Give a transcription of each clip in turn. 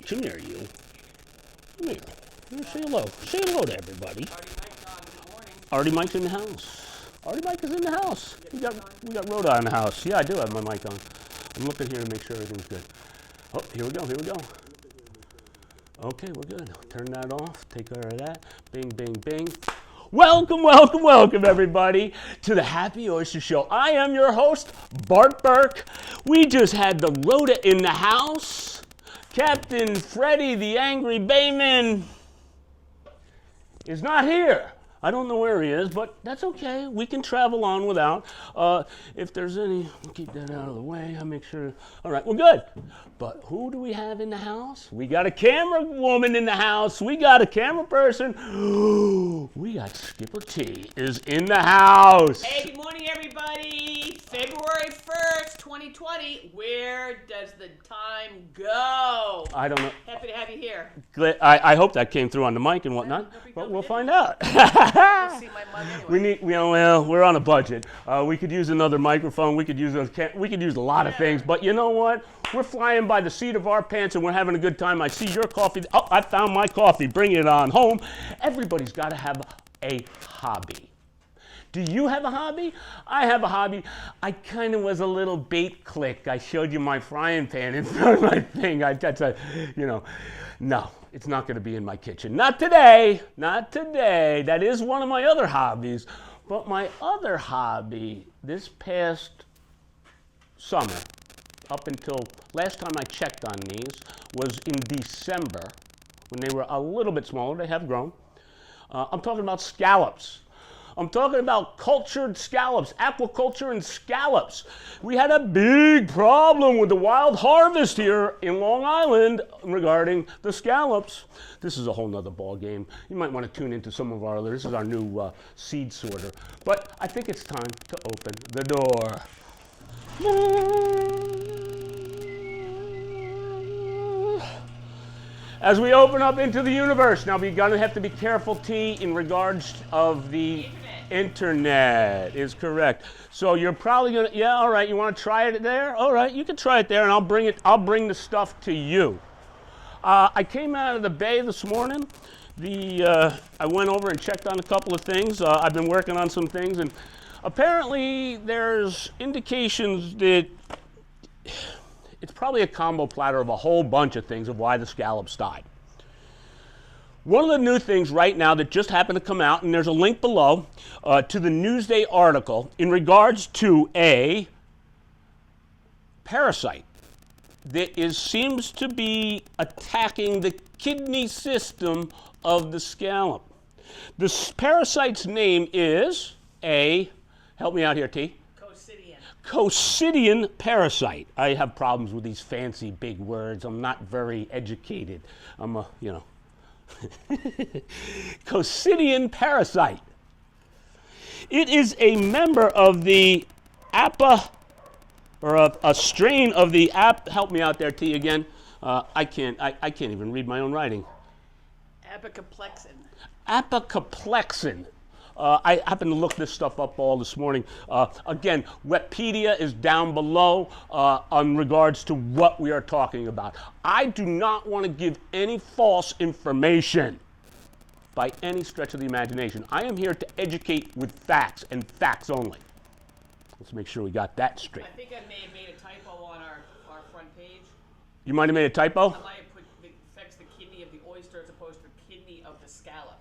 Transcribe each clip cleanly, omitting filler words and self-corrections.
Come here, you. Come here. Say hello. Say hello to everybody. Artie Mike's in the house. Artie Mike is in the house. We got Rhoda in the house. Yeah, I do have my mic on. I'm looking here to make sure everything's good. Oh, here we go. Here we go. Okay, we're good. Turn that off. Take care of that. Bing, bing, bing. Welcome, welcome, welcome, everybody, to the Happy Oyster Show. I am your host, Bart Burke. We just had the Rhoda in the house. Captain Freddie, the Angry Bayman, is not here. I don't know where he is, but that's okay. We can travel on without. If there's any, we'll keep that out of the way. I'll make sure. All right, we're good. But who do we have in the house? We got a camera woman in the house. We got a camera person. We got Skipper T is in the house. Hey, good morning, everybody. February 1st, 2020. Where does the time go? I don't know. Happy to have you here. I hope that came through on the mic and whatnot, but we'll find out. You'll see my mug anyway. We're on a budget. We could use another microphone. We could use a lot of things. But you know what? We're flying by the seat of our pants and we're having a good time. I see your coffee. Oh, I found my coffee. Bring it on home. Everybody's got to have a hobby. Do you have a hobby? I have a hobby. I kind of was a little bait click. I showed you my frying pan in front of my thing. No, it's not going to be in my kitchen. Not today. Not today. That is one of my other hobbies. But my other hobby this past summer, up until last time I checked on these, was in December when they were a little bit smaller. They have grown. I'm talking about scallops. I'm talking about cultured scallops, aquaculture and scallops. We had a big problem with the wild harvest here in Long Island regarding the scallops. This is a whole nother ball game. You might want to tune into some of our other. This is our new seed sorter. But I think it's time to open the door. As we open up into the universe, now we're going to have to be careful, T, in regards of the internet is correct. So you're probably going to, yeah, all right, you want to try it there? All right, you can try it there, and I'll bring the stuff to you. I came out of the bay this morning. I went over and checked on a couple of things. I've been working on some things, and apparently there's indications that it's probably a combo platter of a whole bunch of things of why the scallops died. One of the new things right now that just happened to come out, and there's a link below to the NEWSDAY article in regards to a parasite that seems to be attacking the kidney system of the scallop. This parasite's name is help me out here, T. Coccidian parasite. I have problems with these fancy big words. I'm not very educated. Coccidian parasite. It is a member of the a strain of the help me out there, T, again. I can't even read my own writing. Apocaplexin. I happened to look this stuff up all this morning. Again, Wikipedia is down below on regards to what we are talking about. I do not want to give any false information by any stretch of the imagination. I am here to educate with facts and facts only. Let's make sure we got that straight. I think I may have made a typo on our front page. You might have made a typo? I might have put it affects the kidney of the oyster as opposed to the kidney of the scallop.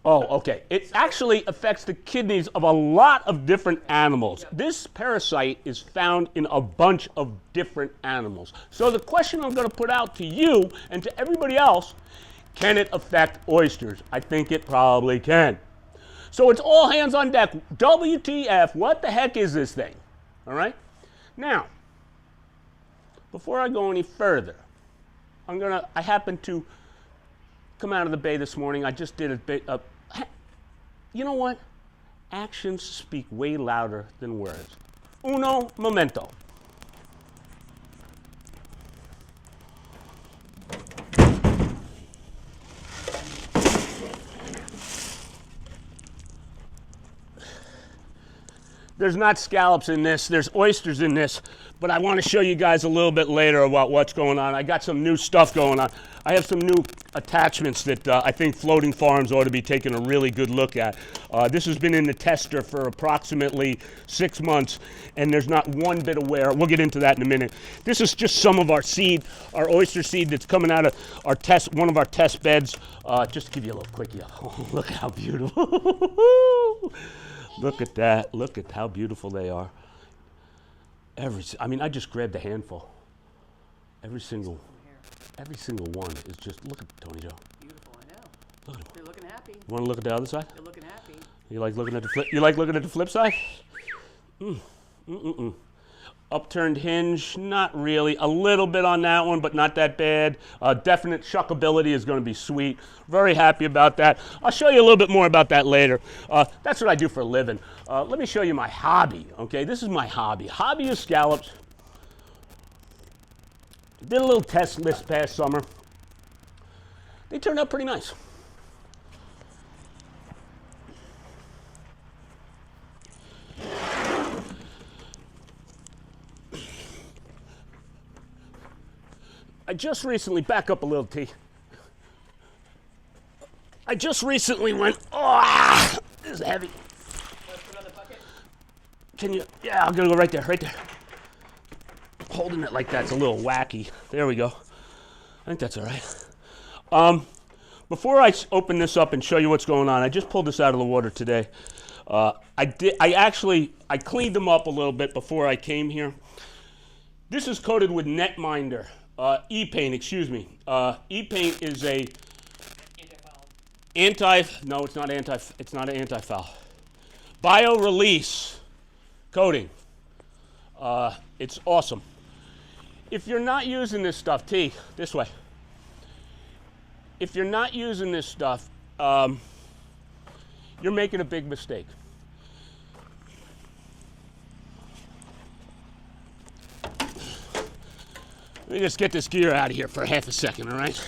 Oh, okay. It actually affects the kidneys of a lot of different animals. Yep. This parasite is found in a bunch of different animals. So the question I'm going to put out to you and to everybody else, can it affect oysters? I think it probably can. So it's all hands on deck. WTF, what the heck is this thing? All right? Now, before I go any further, I happened to come out of the bay this morning. I just did a bit of, you know what? Actions speak way louder than words. Uno momento. There's not scallops in this, there's oysters in this, but I want to show you guys a little bit later about what's going on. I got some new stuff going on. I have some new attachments that I think floating farms ought to be taking a really good look at. This has been in the tester for approximately 6 months, and there's not one bit of wear. We'll get into that in a minute. This is just some of our seed, our oyster seed that's coming out of our test, one of our test beds. Just to give you a little quickie. Oh, look how beautiful. Look at that. Look at how beautiful they are. I mean, I just grabbed a handful. Every single one is just, look at Tony Joe. Beautiful, I know. Look at them. They're looking happy. You want to look at the other side? They're looking happy. You like looking at the flip? You like looking at the flip side? Upturned hinge, not really. A little bit on that one, but not that bad. Definite shuckability is going to be sweet. Very happy about that. I'll show you a little bit more about that later. That's what I do for a living. Let me show you my hobby, okay? This is my hobby. Hobby is scallops. Did a little test this past summer. They turned out pretty nice. I just recently, back up a little, T. I just recently went, oh, this is heavy. Put it on the bucket. Can you, yeah, I'm gonna go right there, right there. Holding it like that's a little wacky. There we go. I think that's all right. Before I open this up and show you what's going on, I just pulled this out of the water today. I cleaned them up a little bit before I came here. This is coated with netminder. E-paint, excuse me. E-paint is a no, it's not an anti-foul. Bio-release coating. It's awesome. If you're not using this stuff, T, this way. If you're not using this stuff, you're making a big mistake. Let me just get this gear out of here for half a second, all right?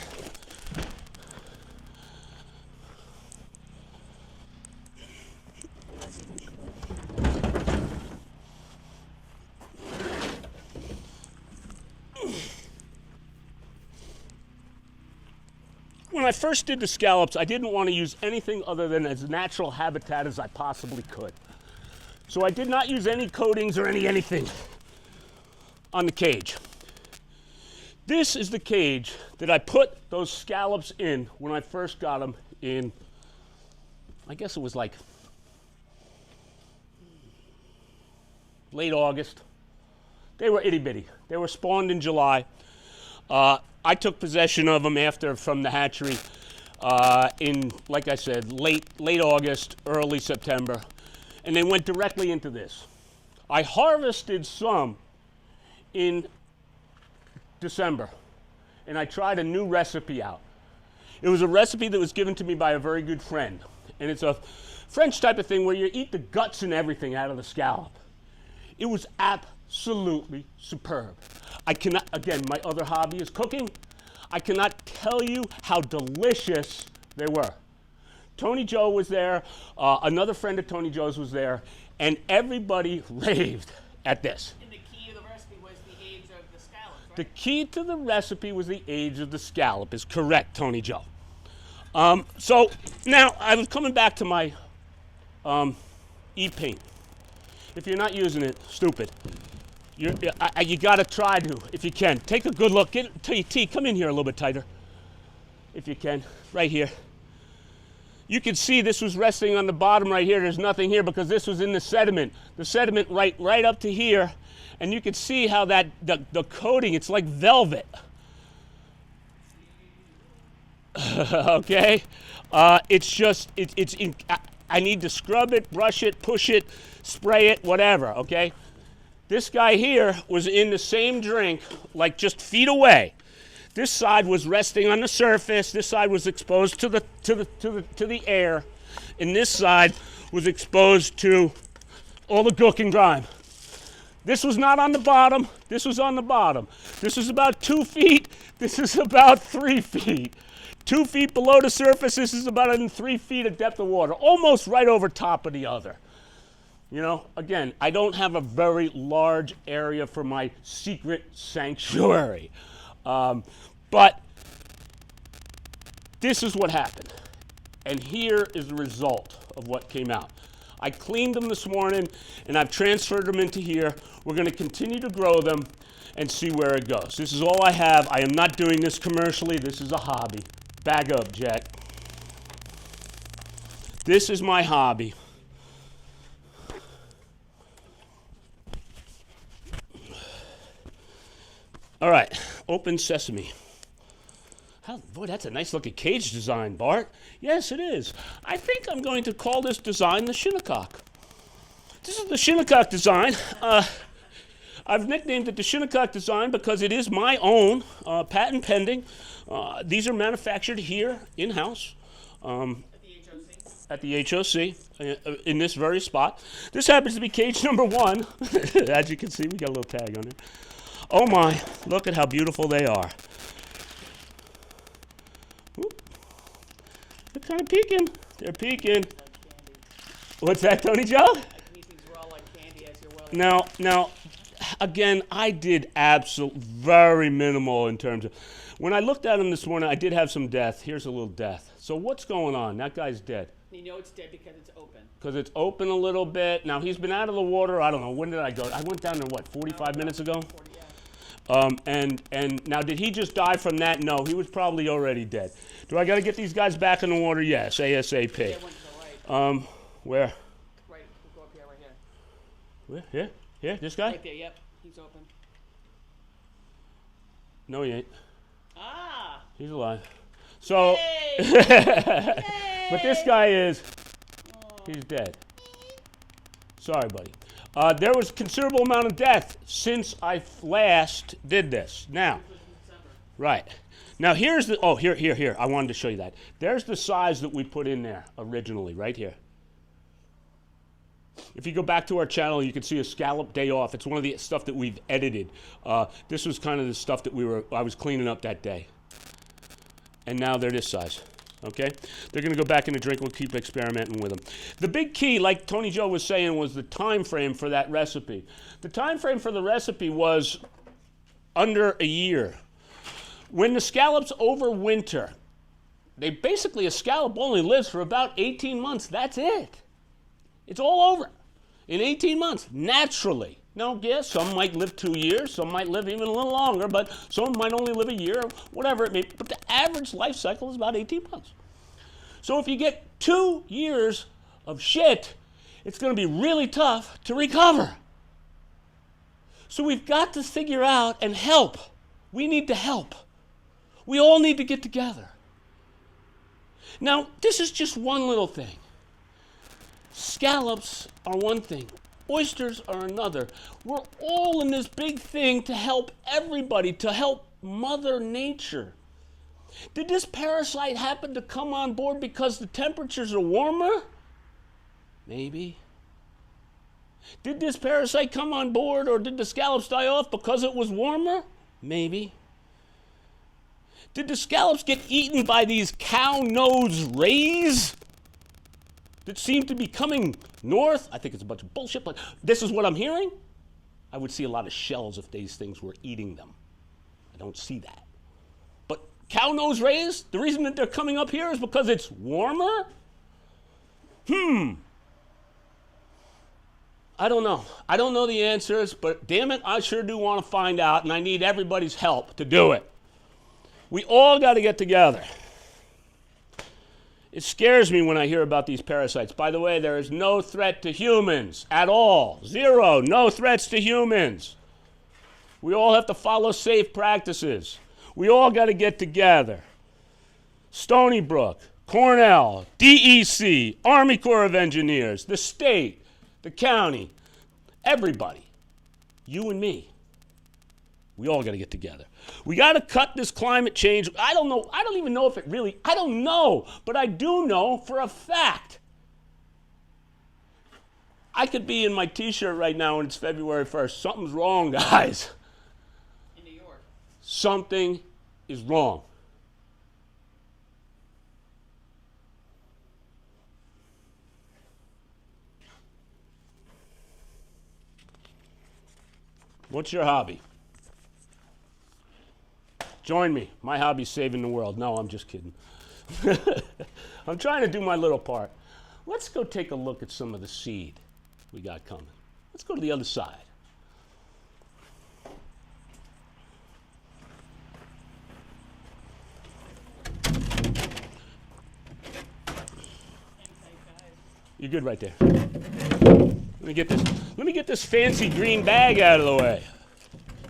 When I first did the scallops, I didn't want to use anything other than as natural habitat as I possibly could. So I did not use any coatings or anything on the cage. This is the cage that I put those scallops in when I first got them in, I guess it was like late August. They were itty bitty. They were spawned in July. I took possession of them from the hatchery in, like I said, late August, early September, and they went directly into this. I harvested some in December, and I tried a new recipe out. It was a recipe that was given to me by a very good friend, and it's a French type of thing where you eat the guts and everything out of the scallop. It was absolutely superb. I cannot, again, my other hobby is cooking. I cannot tell you how delicious they were. Tony Joe was there, another friend of Tony Joe's was there, and everybody raved at this. The key to the recipe was the age of the scallop, is correct, Tony Joe. So now I was coming back to my E-paint. If you're not using it, stupid. You got to try to, if you can. Take a good look. T, come in here a little bit tighter, if you can, right here. You can see this was resting on the bottom right here. There's nothing here because this was in the sediment. The sediment right up to here. And you can see how that the coating, it's like velvet. Okay? It's just, I need to scrub it, brush it, push it, spray it, whatever, okay? This guy here was in the same drink, like just feet away. This side was resting on the surface. This side was exposed to the air. And this side was exposed to all the gook and grime. This was not on the bottom. This was on the bottom. This is about 2 feet. This is about 3 feet. 2 feet below the surface. This is about 3 feet of depth of water, almost right over top of the other. You know, again, I don't have a very large area for my secret sanctuary. But this is what happened. And here is the result of what came out. I cleaned them this morning, and I've transferred them into here. We're going to continue to grow them and see where it goes. This is all I have. I am not doing this commercially. This is a hobby. Bag up, Jack. This is my hobby. All right, open sesame. Boy, that's a nice looking cage design, Bart. Yes, it is. I think I'm going to call this design the Shinnecock. This is the Shinnecock design. I've nicknamed it the Shinnecock design because it is my own, patent pending. These are manufactured here in-house. At the HOC, in this very spot. This happens to be cage number 1. As you can see, we got a little tag on it. Oh my, look at how beautiful they are. Whoop. They're kind of peeking. They're peeking. What's that, Tony Joe? These things were all like candy, as you're well. Now, again, I did very minimal in terms of, when I looked at them this morning, I did have some death. Here's a little death. So what's going on? That guy's dead. You know it's dead because it's open. Because it's open a little bit. Now, he's been out of the water, I don't know, when did I go? I went down there, what, 45 minutes ago? 40, yeah. And now, did he just die from that? No, he was probably already dead. Do I got to get these guys back in the water? Yes, ASAP. Yeah, went to the right. Where? Right, we'll go up here, right here. Where? Here? Here? This guy? Right there, yep. He's open. No, he ain't. Ah! He's alive. So, Hey! but this guy is, he's dead. Sorry, buddy. There was a considerable amount of death since I last did this. Now, right. Now here's the, oh, here. I wanted to show you that. There's the size that we put in there originally, right here. If you go back to our channel, you can see a scallop day off. It's one of the stuff that we've edited. This was kind of the stuff that I was cleaning up that day. And now they're this size. Okay? They're going to go back in the drink. We'll keep experimenting with them. The big key, like Tony Joe was saying, was the time frame for that recipe. The time frame for the recipe was under a year. When the scallops overwinter, basically a scallop only lives for about 18 months. That's it. It's all over in 18 months, naturally. Now, yes, some might live 2 years, some might live even a little longer, but some might only live a year, whatever it may be. But the average life cycle is about 18 months. So if you get 2 years of shit, it's going to be really tough to recover. So we've got to figure out and help. We need to help. We all need to get together. Now, this is just one little thing. Scallops are one thing. Oysters are another. We're all in this big thing to help everybody, to help Mother Nature. Did this parasite happen to come on board because the temperatures are warmer? Maybe. Did this parasite come on board, or did the scallops die off because it was warmer? Maybe. Did the scallops get eaten by these cow-nose rays that seem to be coming north? I think it's a bunch of bullshit, but this is what I'm hearing. I would see a lot of shells if these things were eating them. I don't see that. But cow-nose rays, the reason that they're coming up here is because it's warmer? I don't know. I don't know the answers, but damn it, I sure do want to find out, and I need everybody's help to do it. We all got to get together. It scares me when I hear about these parasites. By the way, there is no threat to humans at all. Zero. No threats to humans. We all have to follow safe practices. We all got to get together. Stony Brook, Cornell, DEC, Army Corps of Engineers, the state, the county, everybody, you and me. We all got to get together. We got to cut this climate change. I don't know. I don't even know if it really, I don't know. But I do know for a fact. I could be in my t-shirt right now and it's February 1st. Something's wrong, guys. In New York. Something is wrong. What's your hobby? Join me. My hobby's saving the world. No, I'm just kidding. I'm trying to do my little part. Let's go take a look at some of the seed we got coming. Let's go to the other side. You're good right there. Let me get this fancy green bag out of the way.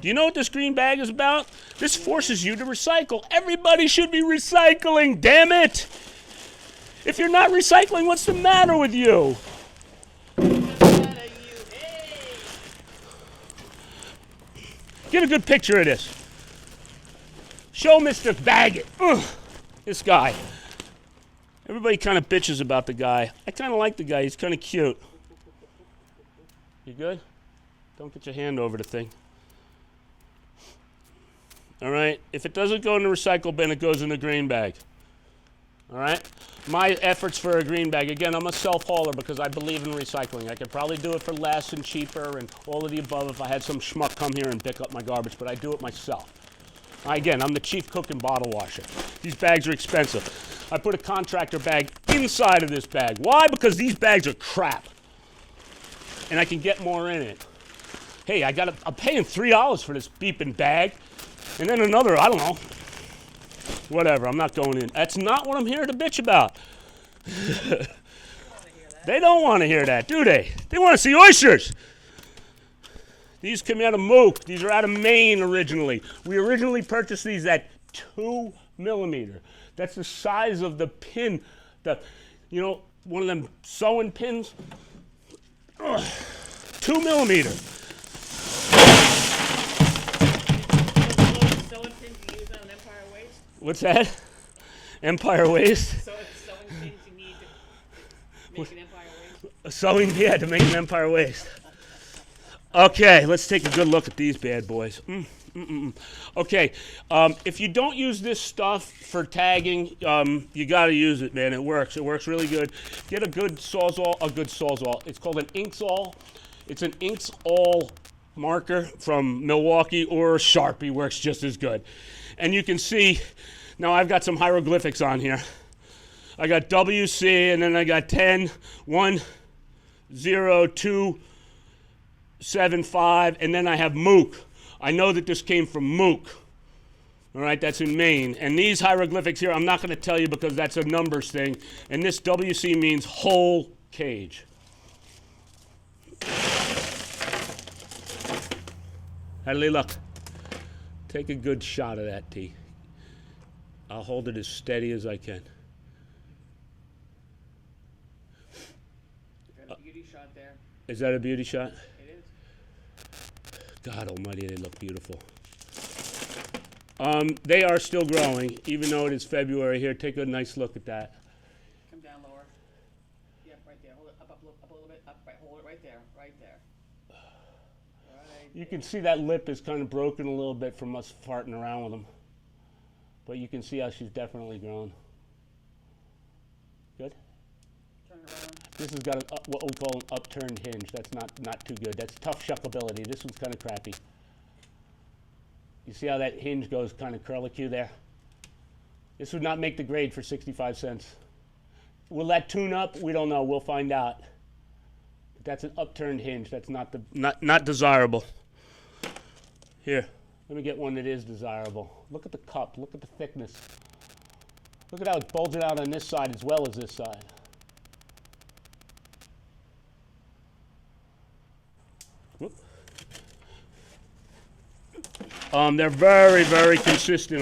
Do you know what this green bag is about? This forces you to recycle. Everybody should be recycling, damn it! If you're not recycling, what's the matter with you? Get a good picture of this. Show Mr. Baggett. Ugh, this guy. Everybody kind of bitches about the guy. I kind of like the guy. He's kind of cute. You good? Don't get your hand over the thing. All right? If it doesn't go in the recycle bin, it goes in the green bag. All right? My efforts for a green bag. Again, I'm a self-hauler because I believe in recycling. I could probably do it for less and cheaper and all of the above if I had some schmuck come here and pick up my garbage, but I do it myself. Again, I'm the chief cook and bottle washer. These bags are expensive. I put a contractor bag inside of this bag. Why? Because these bags are crap. And I can get more in it. Hey, I'm paying $3 for this beeping bag. And then another, I don't know. Whatever, I'm not going in. That's not what I'm here to bitch about. They don't want to hear that, do they? They want to see oysters. These come out of Mook. These are out of Maine originally. We originally purchased these at 2 millimeter. That's the size of the pin. You know, one of them sewing pins. Ugh, 2 millimeter. Sewing pins you use on Empire Waist? What's that? Empire Waist? Sewing pins you need to make an Empire Waist? Sewing, yeah, to make an Empire Waist. Okay, let's take a good look at these bad boys. Okay, if you don't use this stuff for tagging, you got to use it, man. It works. It works really good. Get a good Sawzall. It's called an Inksall. It's an Inksall marker from Milwaukee, or Sharpie works just as good. And you can see, now I've got some hieroglyphics on here. I got WC, and then I got 10, 1, 0, 2, 7, 5, and then I have Mook. I know that this came from Mook. All right, that's in Maine. And these hieroglyphics here, I'm not going to tell you because that's a numbers thing. And this WC means whole cage. How do they look? Take a good shot of that, T. I'll hold it as steady as I can. You got a beauty shot there. Is that a beauty shot? It is. God almighty, they look beautiful. They are still growing, even though it is February here. Take a nice look at that. Come down lower. Yep, right there. Hold it up a little bit. Up, right. Hold it right there. Right there. Right. You can see that lip is kind of broken a little bit from us farting around with them. But you can see how she's definitely grown. Good? Turn around. This has got what we call an upturned hinge. That's not too good. That's tough shuckability. This one's kind of crappy. You see how that hinge goes kind of curlicue there? This would not make the grade for 65 cents. Will that tune up? We don't know. We'll find out. But that's an upturned hinge. That's not desirable. Here, let me get one that is desirable. Look at the cup. Look at the thickness. Look at how it's bulging out on this side as well as this side. Whoop. They're very, very consistent.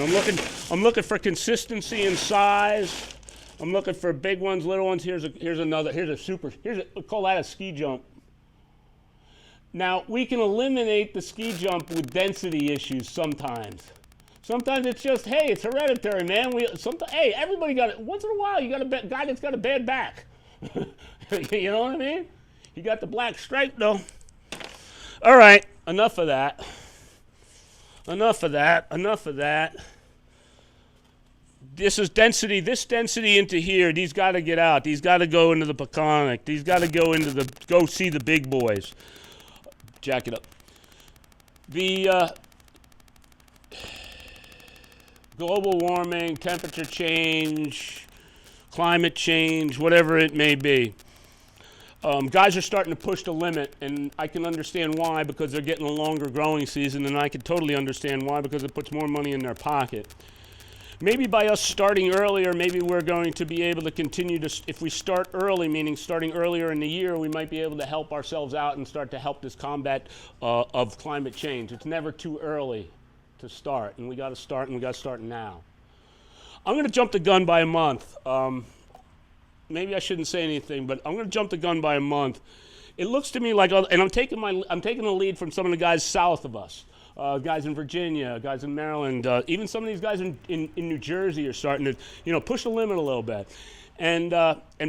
I'm looking for consistency in size. I'm looking for big ones, little ones. Here's we call that a ski jump. Now, we can eliminate the ski jump with density issues sometimes. Sometimes it's just, hey, it's hereditary, man. Hey, everybody got it. Once in a while, you got a guy that's got a bad back. You know what I mean? He got the black stripe, though. All right, enough of that. Enough of that. This is density. This density into here, these got to get out. These got to go into the Peconic. These got to go see the big boys. Jack it up. the global warming, temperature change, climate change, whatever it may be. Guys are starting to push the limit, and I can understand why, because they're getting a longer growing season, and I can totally understand why, because it puts more money in their pocket. Maybe by us starting earlier, maybe we're going to be able to continue to, if we start early, meaning starting earlier in the year, we might be able to help ourselves out and start to help this combat of climate change. It's never too early to start, and we got to start, and we got to start now. I'm going to jump the gun by a month. Maybe I shouldn't say anything, but I'm going to jump the gun by a month. It looks to me like, and I'm taking the lead from some of the guys south of us, guys in Virginia, guys in Maryland, even some of these guys in New Jersey are starting to, push the limit a little bit, and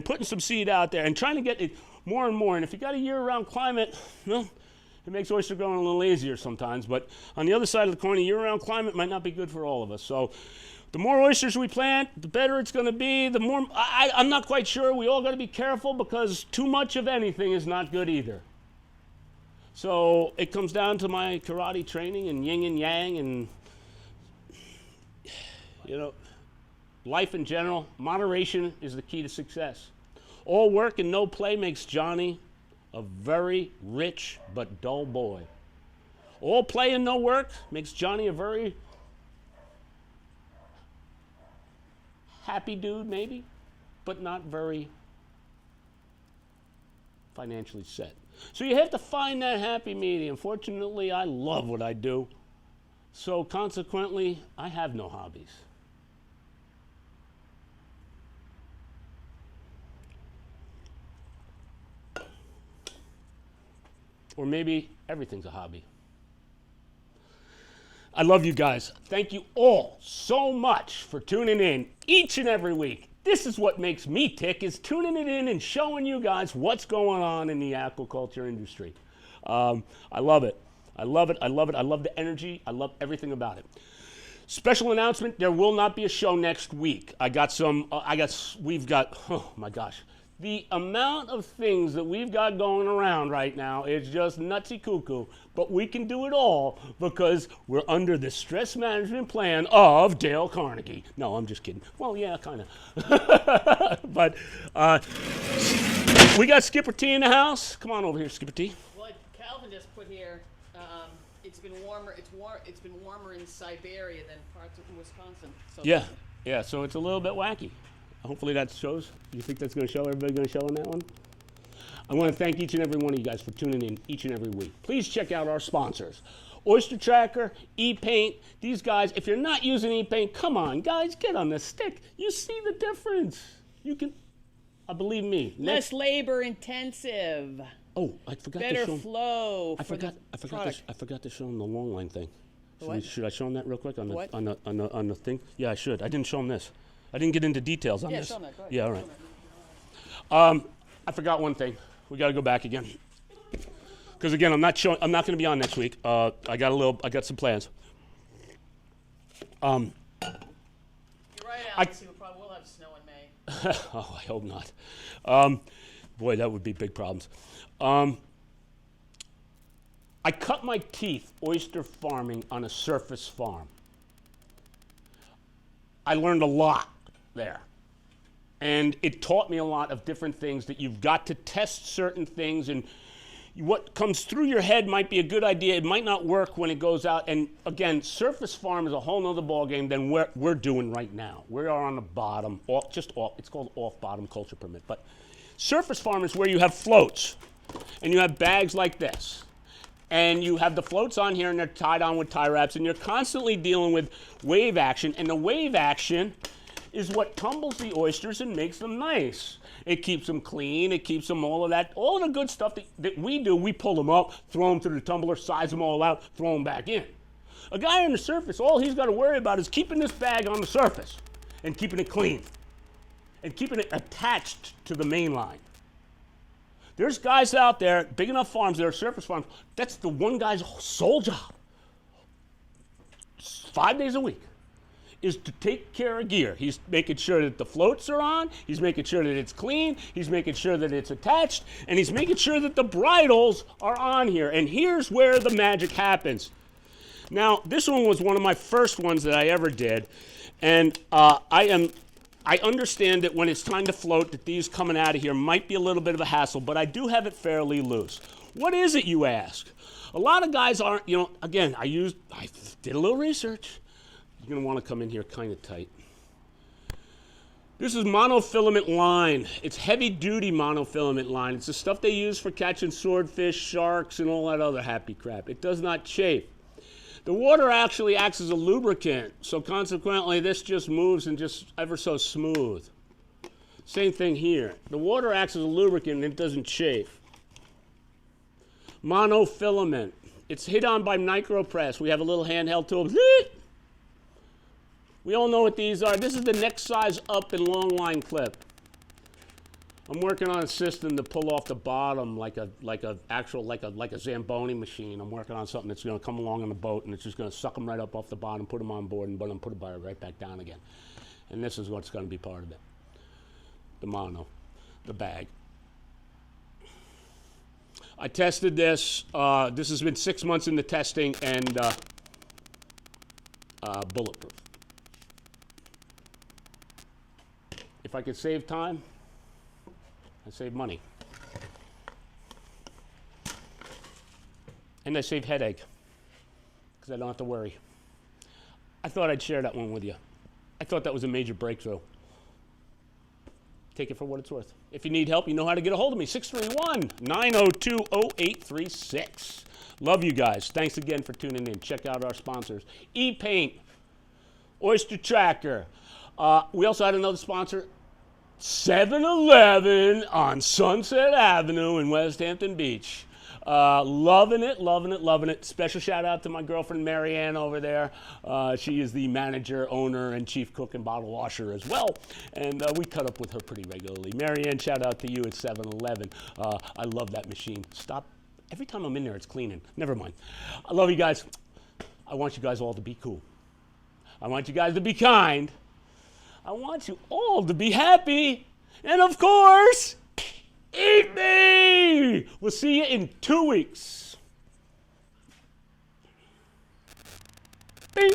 putting some seed out there and trying to get it more and more. And if you got a year-round climate, well, it makes oyster growing a little easier sometimes. But on the other side of the coin, a year-round climate might not be good for all of us. So the more oysters we plant, the better it's going to be. The more, I'm not quite sure. We all got to be careful, because too much of anything is not good either. So it comes down to my karate training and yin and yang and, life in general. Moderation is the key to success. All work and no play makes Johnny a very rich but dull boy. All play and no work makes Johnny a very happy dude, maybe, but not very financially set. So you have to find that happy medium. Fortunately, I love what I do. So consequently, I have no hobbies. Or maybe everything's a hobby. I love you guys. Thank you all so much for tuning in each and every week. This is what makes me tick, is tuning it in and showing you guys what's going on in the aquaculture industry. I love it. I love it. I love it. I love the energy. I love everything about it. Special announcement, there will not be a show next week. We've got, oh my gosh. The amount of things that we've got going around right now is just nutsy cuckoo, but we can do it all because we're under the stress management plan of Dale Carnegie. No, I'm just kidding. Well, yeah, kind of. But we got Skipper T in the house. Come on over here, Skipper T. What Calvin just put here, it's been warmer. It's been warmer in Siberia than parts of Wisconsin. So Yeah. So it's a little bit wacky. Hopefully that shows. Do you think that's going to show? Everybody going to show on that one? I want to thank each and every one of you guys for tuning in each and every week. Please check out our sponsors. OysterTracker, E-Paint. These guys, if you're not using E-Paint, come on, guys, get on the stick. You see the difference. You can, believe me. Less labor intensive. Oh, I forgot better to show flow. I forgot to show them the long line thing. Should I show them that real quick on the thing? Yeah, I should. I didn't show them this. I didn't get into details on this. Show that. Go ahead. Yeah, all right. I forgot one thing. We got to go back again. Because again, I'm not going to be on next week. I got some plans. You're right, Alex. We probably will have snow in May. Oh, I hope not. Boy, that would be big problems. I cut my teeth oyster farming on a surface farm. I learned a lot there. And it taught me a lot of different things, that you've got to test certain things, and what comes through your head might be a good idea. It might not work when it goes out. And again, surface farm is a whole nother ballgame than we're doing right now. We are on the bottom, it's called off-bottom culture permit. But surface farm is where you have floats, and you have bags like this. And you have the floats on here, and they're tied on with tie wraps, and you're constantly dealing with wave action. And the wave action is what tumbles the oysters and makes them nice. It keeps them clean. It keeps them all of that. All of the good stuff that we do, we pull them up, throw them through the tumbler, size them all out, throw them back in. A guy on the surface, all he's got to worry about is keeping this bag on the surface and keeping it clean and keeping it attached to the main line. There's guys out there, big enough farms, that are surface farms, that's the one guy's sole job, 5 days a week, is to take care of gear. He's making sure that the floats are on, he's making sure that it's clean, he's making sure that it's attached, and he's making sure that the bridles are on here. And here's where the magic happens. Now, this one was one of my first ones that I ever did, and I understand that when it's time to float, that these coming out of here might be a little bit of a hassle, but I do have it fairly loose. What is it, you ask? A lot of guys aren't, again, I did a little research. You're gonna wanna come in here kind of tight. This is monofilament line. It's heavy duty monofilament line. It's the stuff they use for catching swordfish, sharks, and all that other happy crap. It does not chafe. The water actually acts as a lubricant, so consequently this just moves and just ever so smooth. Same thing here. The water acts as a lubricant and it doesn't chafe. Monofilament. It's hit on by micropress. We have a little handheld tool. We all know what these are. This is the next size up in long line clip. I'm working on a system to pull off the bottom like a Zamboni machine. I'm working on something that's going to come along on the boat and it's just going to suck them right up off the bottom, put them on board, and put it right back down again. And this is what's going to be part of it. The mono, the bag. I tested this. This has been 6 months in the testing and bulletproof. If I could save time, I save money. And I save headache, because I don't have to worry. I thought I'd share that one with you. I thought that was a major breakthrough. Take it for what it's worth. If you need help, you know how to get a hold of me. 631-902-0836. Love you guys. Thanks again for tuning in. Check out our sponsors. E-Paint, OysterTracker. We also had another sponsor, 7-Eleven on Sunset Avenue in West Hampton Beach. Loving it, loving it, loving it. Special shout out to my girlfriend Marianne over there. She is the manager, owner, and chief cook and bottle washer as well. And we cut up with her pretty regularly. Marianne, shout out to you at 7-Eleven. I love that machine. Stop. Every time I'm in there, it's cleaning. Never mind. I love you guys. I want you guys all to be cool. I want you guys to be kind. I want you all to be happy. And of course, eat me! We'll see you in 2 weeks. Bing!